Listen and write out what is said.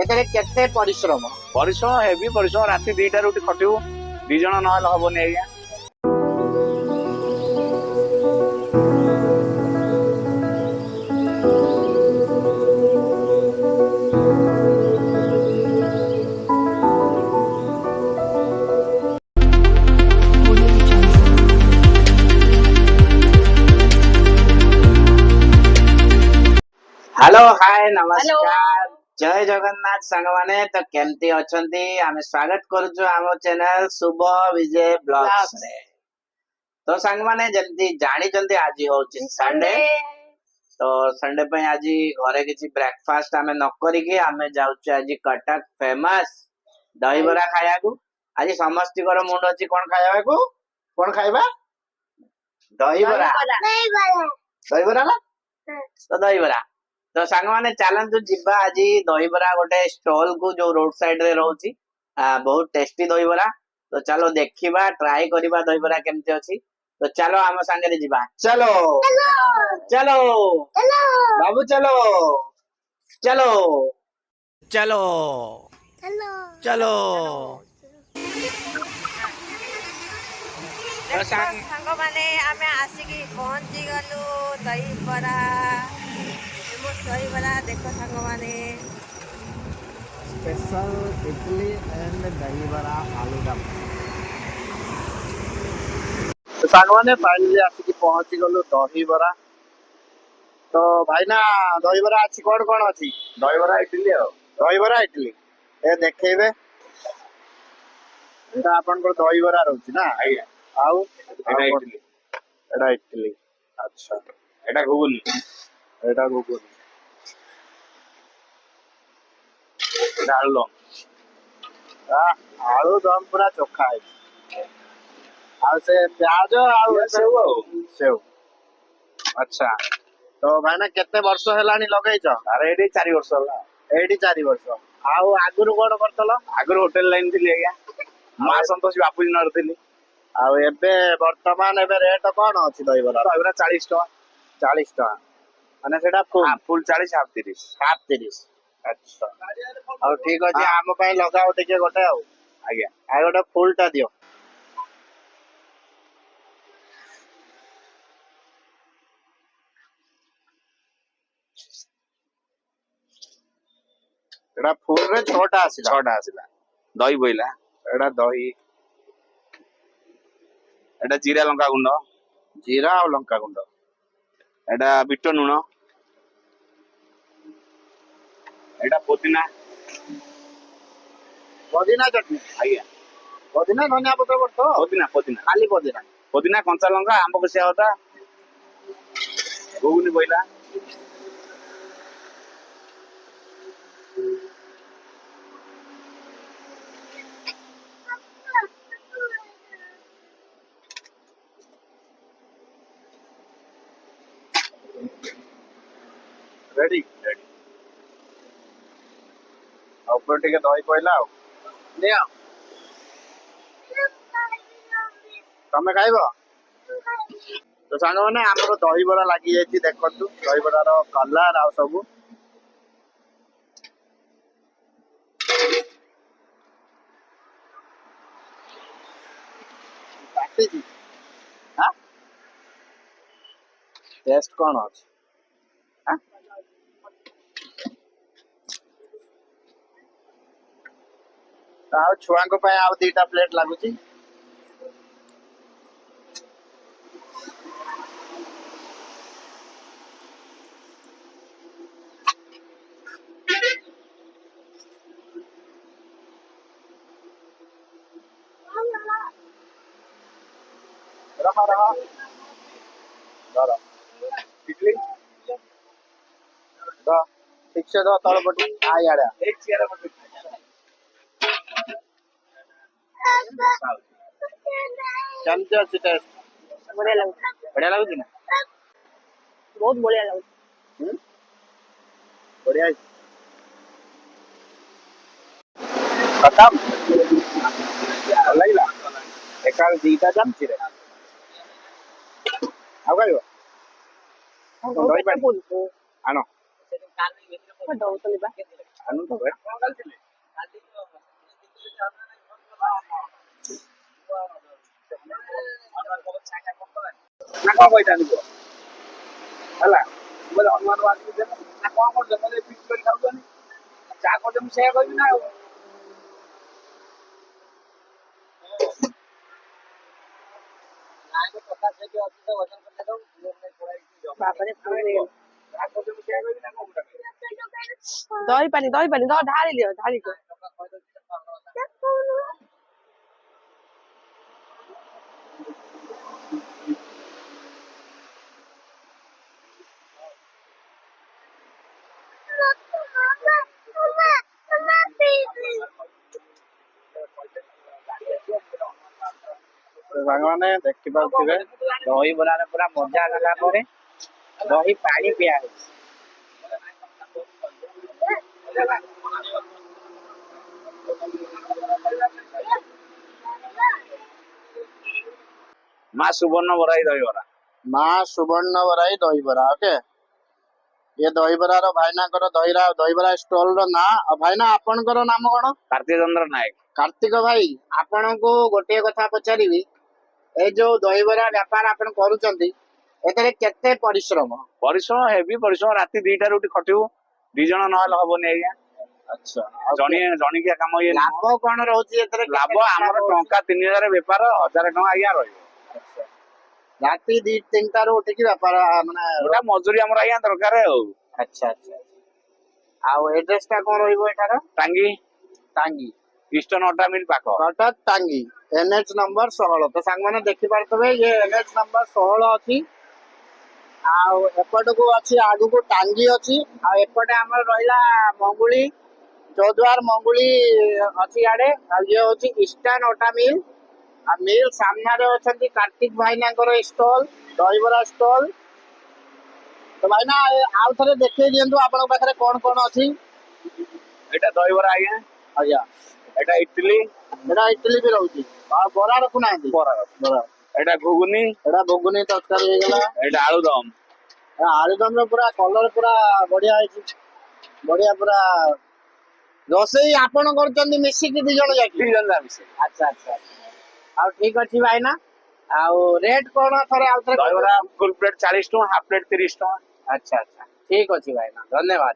ଏଥିରେ କେତେ ପରିଶ୍ରମ? ପରିଶ୍ରମ ହେଭି ପରିଶ୍ରମ ରାତି 2ଟାରୁ ଉଠି ଖଟିବୁ 2 ଜଣ ନହେଲେ ହବନି ଆଜ୍ଞା। हेलो हाय नमस्कार जय जगन्नाथ सांग माने तो केमती अछंती आमे स्वागत करूछु आमो चैनल शुभ विजय ब्लॉग्स रे। तो सांग माने जल्दी जानी जल्दी आज होची संडे तो संडे पे आज घरे किछि ब्रेकफास्ट आमे न करी के आमे जाउछु आज कटक फेमस दही बरा खाया को। आज समस्ती कर मुंड अछि कोन खाया को कोन खाइबा दही बरा दही बरा ना तो दही बरा तो सांग माने चलतु जिबा आज दहीबरा गोटे स्टॉल को जो रोड साइड रे रहउची बहुत टेस्टी दहीबरा। तो चलो देखिबा ट्राई करिबा दहीबरा केमती अछि। तो चलो हम संगे रे जिबा चलो चलो बाबू चलो चलो चलो चलो सांग माने आमे आसिकी पहुंची गलु दहीबरा फेमस दहीबरा देखो सांग माने स्पेशल इडली एंड दही बड़ा आलूदम। तो सांग माने फाइनली आसिकी पहुंची गलु दहीबरा। तो भाई ना दहीबरा अछि कोन कोन अछि ଦହିବରା ଇଟିଲି ଆଉ दहीबरा इडली ए देखेबे एटा आपन को दहीबरा रहउची ना ଆଜ୍ଞା आउ ଏଟା ଇଟିଲି एटा इडली अच्छा ଏଟା ଘୁଗୁନି एटा घुगुनी ଏଟା ଆଳୁଦମ आलू दम पूरा चोखा है आ से प्याज आउ सेव ଆଉ सेव अच्छा तो भाईना केते वर्ष हेलानी लगैछ ଆରେ ଏଠି 4 ବର୍ଷ ହେଲା। एठी 4 वर्ष आउ आगुरु कोन करतलो ଆଗରୁ ହୋଟେଲ ଲାଇନ ଥିଲି ଆଜ୍ଞା ମା ସନ୍ତୋଷୀ ବାପୁଜୀ ନଗର ଥିଲି। आउ एबे वर्तमान एबे रेट कोन अछि दहीबरा ଦହିବରା 40 ଟଙ୍କା 40 टका माने सेटा फुल ଫୁଲ 40 ହାଫ 30 हाफ 30 अच्छा आउ ठीक अछि आम पई लगाओ टिके गोटे आउ ଆଜ୍ଞା आ गोटे फुल टा दियो एटा फुल रे छोटा आसिला 6ଟା ଆସିଲା ଦହି ବୋଇଲା एटा दही ଏଟା ଜିରା ଲଙ୍କା ଗୁଣ୍ଡ जीरा और लंका गुंड ଏଟା ବିଟ ଲୁଣ ଏଟା ପୋଦିନା पुदीना चटनी ଆଜ୍ଞା पुदीना धनिया पत्र करतो ପୋଦିନା ପୋଦିନା खाली पुदीना ପୋଦିନା କଞ୍ଚା ଲଙ୍କା ଆମ୍ବ କଷିଆ ଅଦା ଘୁଗୁନି ବୋଇଲା रेडी ରେଡି ऊपर टिके दही पइला दिया तमे खाइबो तो सांग माने हमरो दही बरा लागी जायछि देखंतु दही बरार कलर आ सब काटिछि हां टेस्ट कोन अछि हां आउ छुआंको पय आउ 2टा प्लेट लागुछि रहा रहा दादा इडली दा ठीक से दो तळ पटी आ याडा एक चेयर पर केमते अछि टेस्ट बढ़िया लाଗୁଛି ना बहुत बढ़िया लाଗୁଛି बढ़िया है खत्म लगला एकाल 2टा चामची रे आउ खाइबो दही पानी आनो आनु तो बे କଣ କହିଥାନ୍ତି କୁହ ହେଲା ମୁଁ କହିଲି ହନୁମାନ ବାଜିକି ଦେଲେ ନା କଣ କରୁଛ କହିଲେ ଫିକ୍ସ କରି ଖାଉଛନ୍ତି ଯାହା କରୁଛ ମୁଁ ସେଇଆ କହିବି ନା ଆଉ ଦହି ପାଣି ଢାଳି ଦିଅ ସାଙ୍ଗମାନେ ଦେଖିପାରୁଥିବେ ଦହିବରାରେ ପୁରା ମଜା ନେଲା ପରେ ଦହି ପାଣି ପିଆ ହେଇଛି। ମା ସୁବର୍ଣ୍ଣ ବରାଇ ଦହିବରା। ମା ସୁବର୍ଣ୍ଣ ବରାଇ ଦହିବରା ଓକେ ये दहीबरार भाईनाଙ୍କର दहीबरा स्टॉल ର ନାଁ ଆଉ ଭାଇନା ଆପଣଙ୍କର ନାମ କଣ? कार्तिक चंद्र नायक। कार्तिक भाई ଆପଣଙ୍କୁ ଗୋଟିଏ କଥା ପଚାରିବି ଏ ଯୋଉ ଦହିବରା व्यापार ଆପଣ କରୁଛନ୍ତି ଏଥିରେ କେତେ ପରିଶ୍ରମ? ପରିଶ୍ରମ ହେବି ପରିଶ୍ରମ ରାତି 2ଟାରୁ ଉଠି ଖଟିବୁ 2 ଜଣ ନହେଲେ ହବନି ଆଜ୍ଞା। ଆଚ୍ଛା ଜଣିକିଆ କାମ ଇଏ ଲାଭ କଣ ରହୁଛି ଏଥିରେ? ଲାଭ ଆମର ଟଙ୍କା 3000 ବେପାର 1000 ଟଙ୍କା ଆଜ୍ଞା ରହିବ। ରାତି 2-3ଟାରୁ ଉଠିକି ବେପାର ମାନେ ଗୋଟା ମଜୁରୀ ଆମର ଆଜ୍ଞା ଦରକାର ଆଉ। ଆଚ୍ଛା ଆଉ ଏଡ୍ରେସ ଟା କଣ ରହିବ ଏଟାର? ଟାଙ୍ଗି टांगी ଇଷ୍ଟର୍ଣ୍ଣ ଅଟା ମିଲ୍ ପାଖ कटक टांगी NH नंबर 16 तो सांग मैंने देखि पारतबे ये NH नंबर 16 अछि आउ एपट को अछि आगु को टांगी अछि आ एपटे हमर रहिला मंगुली चौद्वार मंगुली अछि आडे आ ये होछि ईस्टर्न ऑटा मिल आ मिल सामना रे अछंती कार्तिक भाईनांकर स्टॉल दहीबरा स्टॉल तो भाईना आउ थरे देखै दियंतु आपन पाखरे कोन अछि ଏଟା ଦହିବରା ଆଜ୍ଞା आज्ञा ଏଟା ଇଟିଲି एटा इडली भी रहउची आ बरा रखु ना ବରା ଏଟା ଘୁଗୁନି एटा घुगुनी तरकारी हे गेला ଏଟା ଆଳୁଦମ आलुदम रो पूरा कलर पूरा बढ़िया है बढ़िया पूरा रोसई आपण करचंदी मिसी की 2 जण जाकी 2 ଜଣ ମିଶି अच्छा आ ठीक अछि भाई ना आ रेट कोन थरे आउ थरे ଦହିବରା ଫୁल ପ୍ଲେଟ 40 ଟଙ୍କା ହାଫ ପ୍ଲେଟ 30 ଟଙ୍କା। अच्छा ठीक अछि भाई ना धन्यवाद।